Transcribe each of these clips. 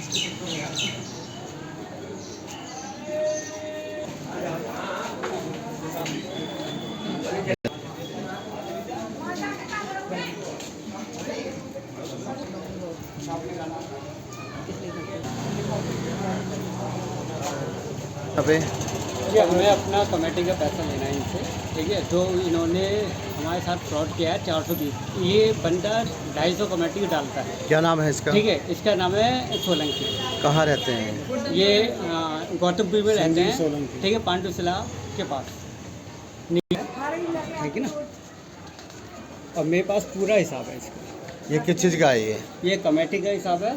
पे ये हमें अपना कमेटी का पैसा लेना है इनसे, ठीक है। जो इन्होंने हमारे साथ फ्रॉड किया है 420, ये बंदा 250 कमेटी डालता है। क्या नाम है इसका? ठीक है, इसका नाम है सोलंकी। कहाँ रहते हैं ये गौतमपुर में रहते हैं, ठीक है, पांडुशिला के पास, ठीक है ना। और मेरे पास पूरा हिसाब है इसका। ये किस चीज़ का है? ये कमेटी का हिसाब है।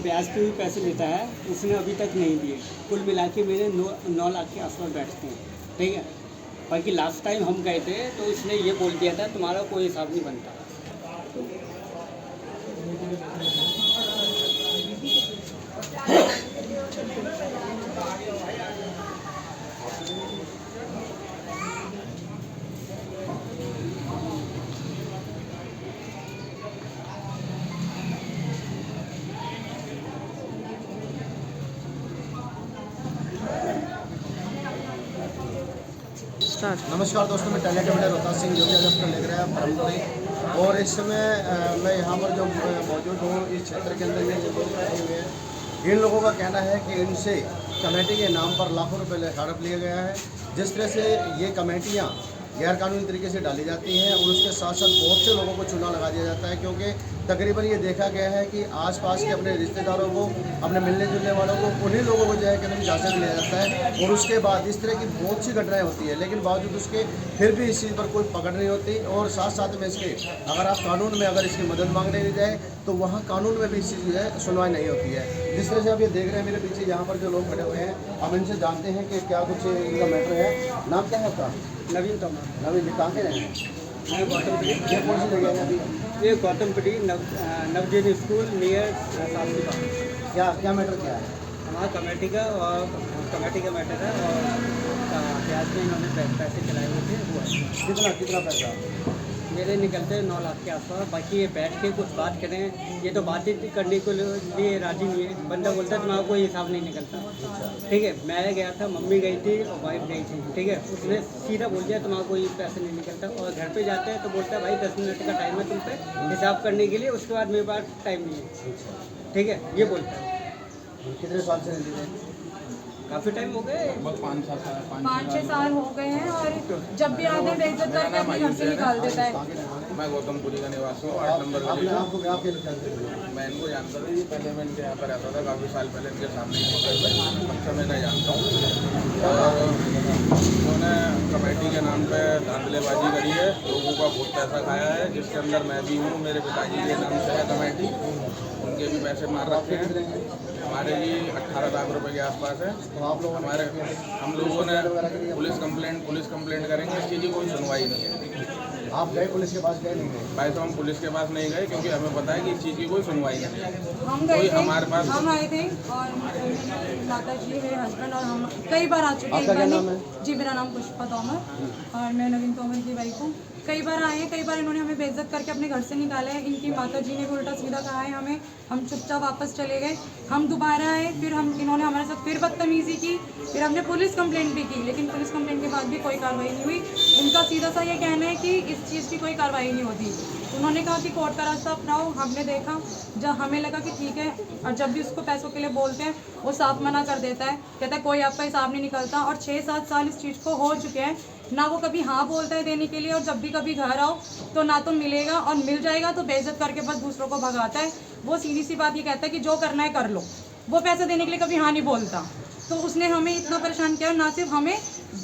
ब्याज के भी पैसे लेता है, उसने अभी तक नहीं दिए। कुल मिला के मेरे 9 लाख के आसपास बैठते हैं, ठीक है। बाकी लास्ट टाइम हम गए थे तो इसने ये बोल दिया था तुम्हारा कोई हिसाब नहीं बनता। नमस्कार दोस्तों, मैं टैलेंट मीडिया रोहतास सिंह जो कि आज आपको लेकर आया परमपुरी। और इस समय मैं यहाँ पर जो मौजूद हूँ इस क्षेत्र के अंदर ये लोग खड़े हुए हैं। इन लोगों का कहना है कि इनसे कमेटी के नाम पर लाखों रुपए हड़प लिया गया है। जिस तरह से ये कमेटियाँ गैर कानूनी तरीके से डाली जाती हैं और उसके साथ साथ बहुत से लोगों को चूना लगा दिया जाता है, क्योंकि तकरीबन ये देखा गया है कि आसपास के अपने रिश्तेदारों को, अपने मिलने जुलने वालों को, उन्हीं लोगों को जो है कि झांसे में लिया जाता है। और उसके बाद इस तरह की बहुत सी घटनाएं होती है, लेकिन बावजूद उसके फिर भी इस चीज़ पर कोई पकड़ नहीं होती। और साथ साथ में इसके अगर आप कानून में अगर इसकी मदद मांगने नहीं जाए तो वहाँ कानून में भी इस चीज़ जो है सुनवाई नहीं होती है। जिस तरह से आप ये देख रहे हैं मेरे पीछे यहाँ पर जो लोग खड़े हुए हैं, हम इनसे जानते हैं कि क्या कुछ इनका मैटर है। नाम क्या है आपका? नवीन तोमर। नवीन, कहाँ के रहें? मैं गौतमपुरी। ये कौन सी जगह है अभी? ये गौतमपुरी नवजीवन स्कूल नियर साफ। क्या क्या मैटर क्या है? हमारा कमेटी का मैटर है और ब्याज में इन्होंने पैसे चलाए हुए थे वो है। कितना पैसा? मेरे निकलते 9 लाख के आसपास। बाकी ये बैठ के कुछ बात करें, ये तो बात ही करने के लिए राजी नहीं है। बंदा बोलता है तुम्हारा कोई हिसाब नहीं निकलता, ठीक है। मैं गया था, मम्मी गई थी और वाइफ गई थी, ठीक है। उसने सीधा बोल दिया तुम्हारा कोई पैसे नहीं निकलता। और घर पे जाते हैं तो बोलता है भाई 10 मिनट का टाइम है तुम पे हिसाब करने के लिए, उसके बाद मेरे पास टाइम नहीं है, ठीक है, ये बोलता है। कितने साल से रहते हैं? काफ़ी टाइम हो गए, 5-6 साल हो गए हैं। और जब भी आते हैं बेइज्जत करके अपने घर से निकाल देता है। मैं गौतमपुरी का निवासी हूँ, 8 नंबर गली। मैं इनको जानता था, ये पहले मैं इनके यहाँ पर रहता था काफ़ी साल पहले, इनके सामने ही होता है, अच्छा मैं नहीं जानता हूँ। और उन्होंने कमेटी के नाम पे धांधलेबाजी करी है, लोगों का बहुत पैसा खाया है, जिसके अंदर मैं भी हूँ। मेरे पिताजी के नाम से है कमेटी, उनके भी पैसे मार रखे हैं। हमारे भी 18 लाख रुपए के आसपास है। हम लोगों ने पुलिस कंप्लेंट करेंगे, इस चीज़ की कोई सुनवाई नहीं है। आप गए पुलिस के पास? गए नहीं गए? भाई तो हम पुलिस के पास नहीं गए, क्योंकि हमें पता है कि इस चीज़ की कोई सुनवाई नहीं है। हम गए थे, हमारे पास हम आए थे और माता जी, मेरे हस्बैंड और हम कई बार आ चुके हैं। आपका क्या नाम है? जी, मेरा नाम पुष्पा तोमर और मैं नवीन तोमर की वाइफ हूँ। कई बार आए हैं, कई बार इन्होंने हमें बेइज्जत करके अपने घर से निकाला है। इनकी माता जी ने भी उल्टा सीधा कहा है हमें, हम चुपचाप वापस चले गए। हम दोबारा आए, फिर इन्होंने हमारे साथ फिर बदतमीजी की, फिर हमने पुलिस कंप्लेंट भी की, लेकिन पुलिस कंप्लेंट के बाद भी कोई कार्रवाई नहीं हुई। उनका सीधा सा ये कहना है कि इस चीज़ की कोई कार्रवाई नहीं होती। उन्होंने कहा कि कोर्ट का रास्ता अपनाओ। हमने देखा, जब हमें लगा कि ठीक है, और जब भी उसको पैसों के लिए बोलते हैं वो साफ मना कर देता है, कहता है कोई आपका हिसाब नहीं निकलता। और 6-7 साल इस चीज़ को हो चुके हैं, ना वो कभी हाँ बोलता है देने के लिए, और जब भी कभी घर आओ तो ना तो मिलेगा, और मिल जाएगा तो बेइज्जत करके बस दूसरों को भगाता है। वो सीधी सी बात ये कहता है कि जो करना है कर लो। वो पैसे देने के लिए कभी हाँ नहीं बोलता। तो उसने हमें इतना परेशान किया, ना सिर्फ हमें,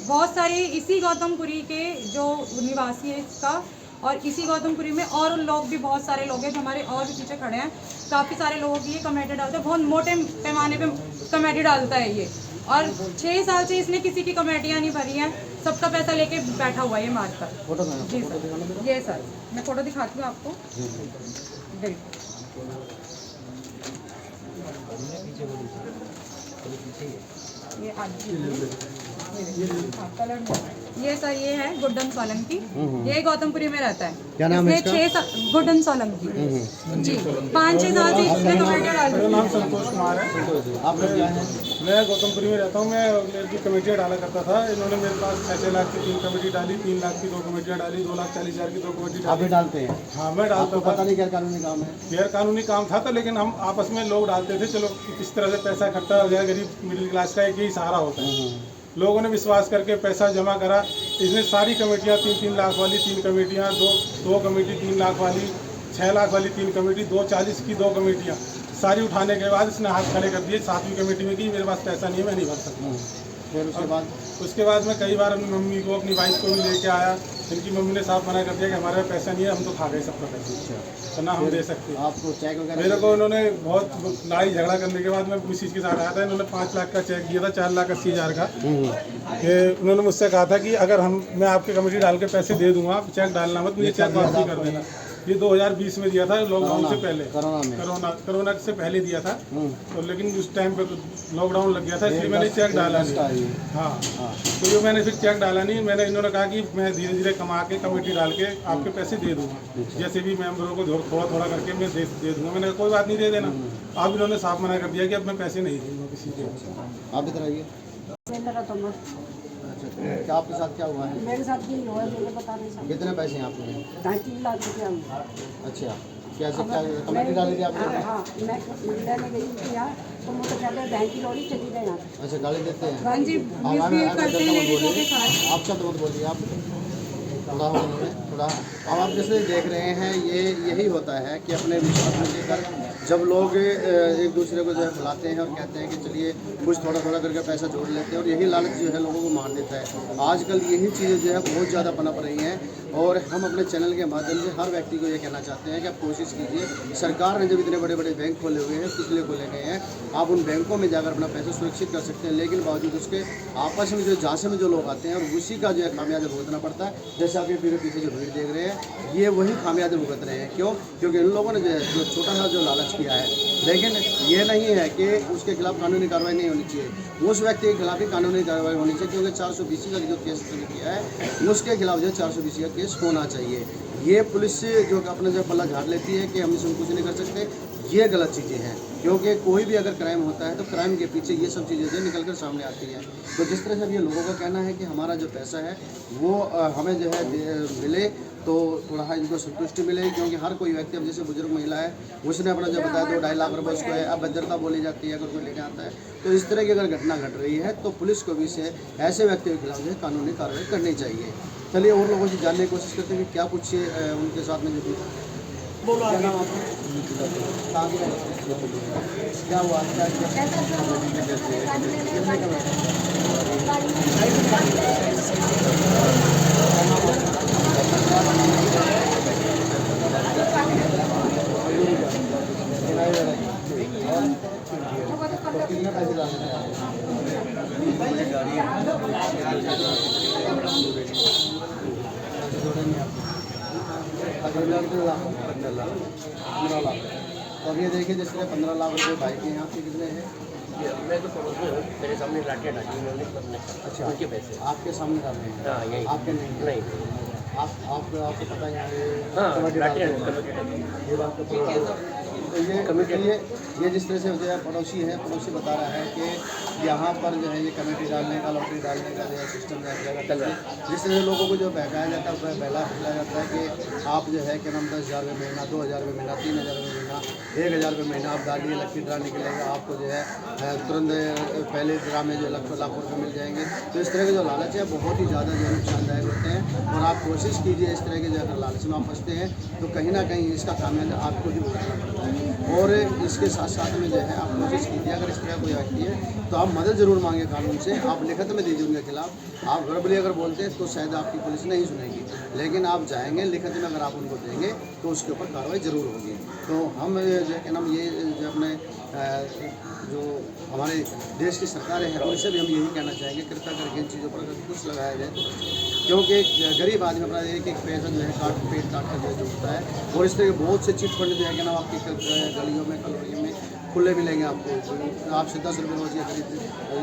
बहुत सारे इसी गौतमपुरी के जो निवासी है इसका, और इसी गौतमपुरी में और लोग भी, बहुत सारे लोग हैं जो हमारे और भी पीछे खड़े हैं। काफ़ी सारे लोगों की ये कमेटी डालते हैं, बहुत मोटे पैमाने पे कमेटी डालता है ये। और 6 साल से इसने किसी की कमेटियाँ नहीं भरी हैं, सबका पैसा लेके बैठा हुआ है ये मारकर। जी सर, ये सर मैं फ़ोटो दिखाती हूँ आपको। ये आज कलर ये है गुड्डन सोलंकी, ये गौतमपुरी में रहता है। क्या नाम है इसका? गुड्डन सोलंकी जी, 5-6 साल से इसमें कमेटियाँ डाल मेरा नाम संतोष कुमार है। आप लोग क्या है? मैं गौतमपुरी में रहता हूँ। मैं की कमेटियाँ डाला करता था। इन्होंने मेरे पास 6 लाख की 3 कमेटी डाली, 3 लाख की 2 कमेटियाँ डाली, 2,40,000 की 2 कमेटी आप भी डाली। डालते हैं? हाँ, मैं डालता आपको था। पता नहीं क्या कानूनी काम है? गैर कानूनी काम था तो, लेकिन हम आपस में लोग डालते थे, चलो किस तरह से पैसा इकट्ठा हो जाए। गरीब मिडिल क्लास का एक ही सहारा होता है। लोगों ने विश्वास करके पैसा जमा करा। इसने सारी कमेटियाँ 3-3 लाख वाली 3 कमेटियाँ, दो कमेटी 3 लाख वाली, 6 लाख वाली 3 कमेटी, 2,40 की 2 कमेटियाँ सारी उठाने के बाद इसने हाथ खड़े कर दिए 7वीं कमेटी में कि मेरे पास पैसा नहीं है, मैं नहीं भर सकता। फिर उसके बाद मैं कई बार अपनी मम्मी को, अपनी वाइफ को भी लेके आया। इनकी मम्मी ने साफ मना कर दिया कि हमारे पास पैसा नहीं है, हम तो खा गए सबका पैसा, तो ना हम दे सकते। आपको चेक वगैरह? मेरे को उन्होंने बहुत लड़ाई झगड़ा करने के बाद मैं मिसिज के साथ आया था। इन्होंने 5 लाख का चेक दिया था, 4,80,000 का। उन्होंने मुझसे कहा था कि अगर मैं आपकी कमेटी डाल के पैसे दे दूंगा, आप चेक डालना मत, मुझे चेक वापसी कर देना। ये 2020 में दिया था, लॉकडाउन से पहले, कोरोना से पहले दिया था। तो लेकिन उस टाइम पे लॉकडाउन लग गया था, इसलिए मैंने चेक डाला नहीं। हाँ, तो ये मैंने फिर चेक डाला नहीं। इन्होंने कहा कि मैं धीरे धीरे कमा के कमेटी डाल के आपके पैसे दे दूंगा, जैसे भी मेंबरों को थोड़ा थोड़ा करके मैं दे दूंगा। मैंने कहा कोई बात नहीं, दे देना। अब इन्होंने साफ मना कर दिया कि अब मैं पैसे नहीं दूंगा किसी के। आप इधर आइए। क्या आपके साथ क्या हुआ है? मेरे साथ भी हुआ है, मुझे पता नहीं सकता। कितने पैसे हैं आपके? 2.5-3 लाख रुपया हुआ। अच्छा, कैसे क्या कमेटी डाली थी आपने? हाँ, मैं लेने गई थी यहाँ, तो मुझे कहते बैंक की लॉरी चली गई यहाँ। अच्छा, गाली देते हैं? हाँ जी, मिसबिहेव करते हैं लेडीजों के साथ। आप शब्द मत बोलिए, आप थोड़ा। अब आप जैसे देख रहे हैं, यही होता है कि अपने विश्वास में लेकर जब लोग एक दूसरे को जो है बुलाते हैं और कहते हैं कि चलिए कुछ थोड़ा थोड़ा करके पैसा जोड़ लेते हैं, और यही लालच जो है लोगों को मार देता है। आजकल यही चीज़ें जो है बहुत ज़्यादा पनप रही हैं, और हम अपने चैनल के माध्यम से हर व्यक्ति को ये कहना चाहते हैं कि आप कोशिश कीजिए। सरकार ने जब इतने बड़े बड़े बैंक खोले हुए हैं, किस लिए खोले गए हैं, आप उन बैंकों में जाकर अपना पैसा सुरक्षित कर सकते हैं, लेकिन बावजूद उसके आपस में जो झांसे में जो लोग आते हैं, और उसी का जो है खामियाजा भुगतना पड़ता है। जैसे आप ये पीछे जो भीड़ देख रहे हैं, ये वही खामियाजा भुगत रहे हैं। क्यों? क्योंकि इन लोगों ने जो है जो छोटा सा जो लालच किया है, लेकिन ये नहीं है कि उसके खिलाफ कानूनी कार्रवाई नहीं होनी चाहिए। उस व्यक्ति के खिलाफ ही कानूनी कार्रवाई होनी चाहिए, क्योंकि 420 का जो केस किया है, उसके खिलाफ जो 420 का केस होना चाहिए। ये पुलिस जो अपना जो पल्ला झाड़ लेती है कि हम इसमें कुछ नहीं कर सकते, ये गलत चीज़ें हैं। क्योंकि कोई भी अगर क्राइम होता है तो क्राइम के पीछे ये सब चीज़ें जो निकल कर सामने आती हैं। तो जिस तरह से अब ये लोगों का कहना है कि हमारा जो पैसा है वो हमें जो है मिले, तो थोड़ा इनको संतुष्टि मिले, क्योंकि हर कोई व्यक्ति, अब जैसे बुजुर्ग महिला है, उसने अपना जो बताया 2-2.5 लाख रुपये उसको है, अब भद्रता बोली जाती है अगर कोई लेके आता है। तो इस तरह की अगर घटना घट रही है तो पुलिस को भी से ऐसे व्यक्तियों के खिलाफ जो है कानूनी कार्रवाई करनी चाहिए। चलिए और लोगों से जानने की कोशिश करते हैं कि क्या कुछ उनके साथ में जो क्या नाम आपका? क्या हुआ? तो कितने पैसे डालने हैं? $15 लाख। तो अब ये देखिए, जिस तरह 15 लाख रुपए भाई के यहाँ से कितने हैं? मैं तो समझ रहा हूँ, मेरे सामने लाठियाँ डाली उन्होंने। अच्छा, उनके पैसे आपके सामने डाल रहे हैं? हाँ, यही। आपके नहीं? आपको पता है यहाँ हाँ, कमेटी डालते हैं? लाठियाँ ये बात तो ये जिस तरह से जो है पड़ोसी बता रहा है कि यहाँ पर जो है ये कमेटी डालने का, लॉटरी डालने का जो है सिस्टम चल रहा है। जिस तरह से लोगों को जो बहकाया जाता है, बहला फैलाया जाता है कि आप जो है कि 10,000 रुपये महीना, 2,000 रुपये महीना, 3,000 रुपये महीना, 1,000 रुपये महीना आप डालिए, लक्की ड्रा निकलेगा, आपको जो है तुरंत पहले ड्रा में जो लाखों रुपये मिल जाएंगे। तो इस तरह के जो लालच है बहुत ही ज़्यादा जो है नुकसानदायक होते हैं, और आप कोशिश कीजिए इस तरह के जो अगर लालच में आप फंसते हैं तो कहीं ना कहीं इसका खामियाजा आपको ही भुगतना पड़ता है। और इसके साथ साथ में जो है आप कोशिश कीजिए, अगर इस तरह कोई व्यक्ति है तो आप मदद ज़रूर मांगे कानून से, आप लिखित में दीजिए उनके खिलाफ। आप वर्बली अगर बोलते हैं तो शायद आपकी पुलिस नहीं सुनेगी, लेकिन आप जाएंगे लिखित में अगर आप उनको देंगे तो उसके ऊपर कार्रवाई ज़रूर होगी। तो हम जो है क्या नाम ये जो अपने जो हमारे देश की सरकारें हैं उनसे भी हम यही कहना चाहेंगे, कृपया करके इन चीज़ों पर अगर कुछ लगाया जाए तो, क्योंकि गरीब आदमी अपना एक पैसा जो है पेट काट कर जो होता है। और इस तरह के बहुत से चिट फंड जो है कि ना आपकी गलियों में, कॉलोनियों में खुले मिलेंगे आपको। आप 10 रुपये रोज़ के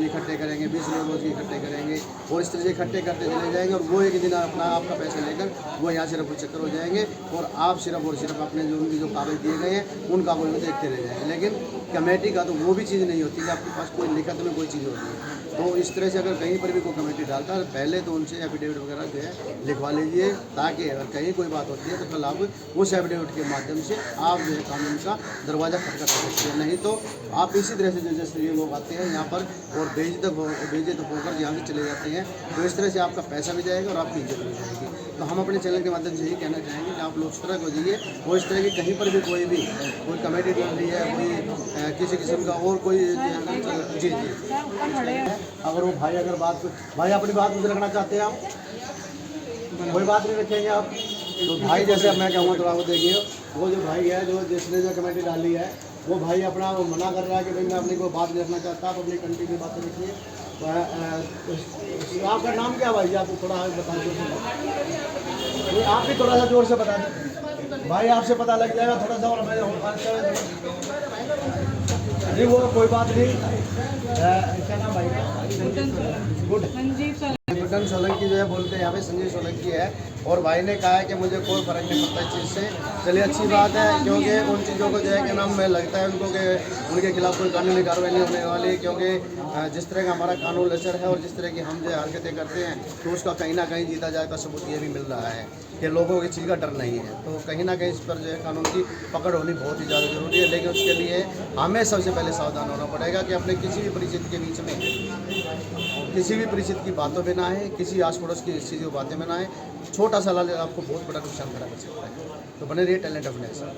इकट्ठे करेंगे, 20 रुपये रोज़ के इकट्ठे करेंगे और इस तरह से इकट्ठे करते चले जाएंगे और वो एक दिन अपना आपका पैसा लेकर वो यहाँ सिर्फ चक्कर हो जाएंगे और आप सिर्फ और सिर्फ अपने जो उनकी जो कागज़ दिए गए हैं उन कागज़ में देखते रह जाएंगे। लेकिन कमेटी का तो वो भी चीज़ नहीं होती कि आपके पास कोई लिखत में कोई चीज़ होती है। तो इस तरह से अगर कहीं पर भी कोई कमेटी डालता है पहले तो उनसे एफिडेविट वगैरह जो है लिखवा लीजिए, ताकि अगर कहीं कोई बात होती है तो कल आप उस एफिडेविट के माध्यम से आप जो है कानून का दरवाज़ा खटखटा सकते हैं। नहीं तो आप इसी तरह से जैसे ये लोग आते हैं यहाँ पर और बेइज्जत होकर यहाँ से चले जाते हैं, तो इस तरह से आपका पैसा भी जाएगा और आपकी इज्जत भी जाएगी। तो हम अपने चैनल के माध्यम से यही कहना चाहेंगे कि आप लोग सतर्क हो जाइए और इस तरह की कहीं पर भी कोई कमेटी डाल रही है, कोई किसी किस्म का और कोई जी अगर वो भाई भाई अपनी बात मुझे रखना चाहते हैं आप, कोई बात नहीं रखेंगे आप तो भाई जैसे मैं कहूँगा तो आप देखिए वो जो भाई है जो जिसने जो कमेटी डाली है वो भाई अपना वो मना कर रहा है कि भाई मैं अपनी कोई बात नहीं रखना चाहता, आप अपनी कंट्री की बातें रखिए। आपका नाम क्या भाई आपको थोड़ा बता दीजिए, आप भी थोड़ा सा जोर से बता दें भाई, आपसे पता लग जाएगा थोड़ा सा। और नहीं वो कोई बात नहीं, क्या नाम भाई गुड गुड्डन सोलंकी जो है बोलते हैं यहाँ पे संजय सोलंकी है और भाई ने कहा है कि मुझे कोई फ़र्क नहीं पड़ता इस चीज़ से। चलिए अच्छी बात है, क्योंकि उन चीज़ों को जो है कि नाम में लगता है उनको कि उनके खिलाफ कोई कानूनी कार्रवाई नहीं होने वाली, क्योंकि जिस तरह का हमारा कानून लचर है और जिस तरह की हम जो है हरकतें करते हैं तो उसका कहीं ना कहीं जीता जाए का सबूत ये भी मिल रहा है कि लोगों की चीज़ का डर नहीं है। तो कहीं ना कहीं इस पर जो है कानून की पकड़ होनी बहुत ही ज़्यादा ज़रूरी है। लेकिन उसके लिए हमें सबसे पहले सावधान होना पड़ेगा कि अपने किसी भी परिचित के बीच में किसी भी परिचित की बातों में ना आए, किसी आस पड़ोस की इस चीज़ की बातें में ना आए। छोटा सा लाल आपको बहुत बड़ा नुकसान करा कर सकता है। तो बने रहिए टैलेंट अपने साथ।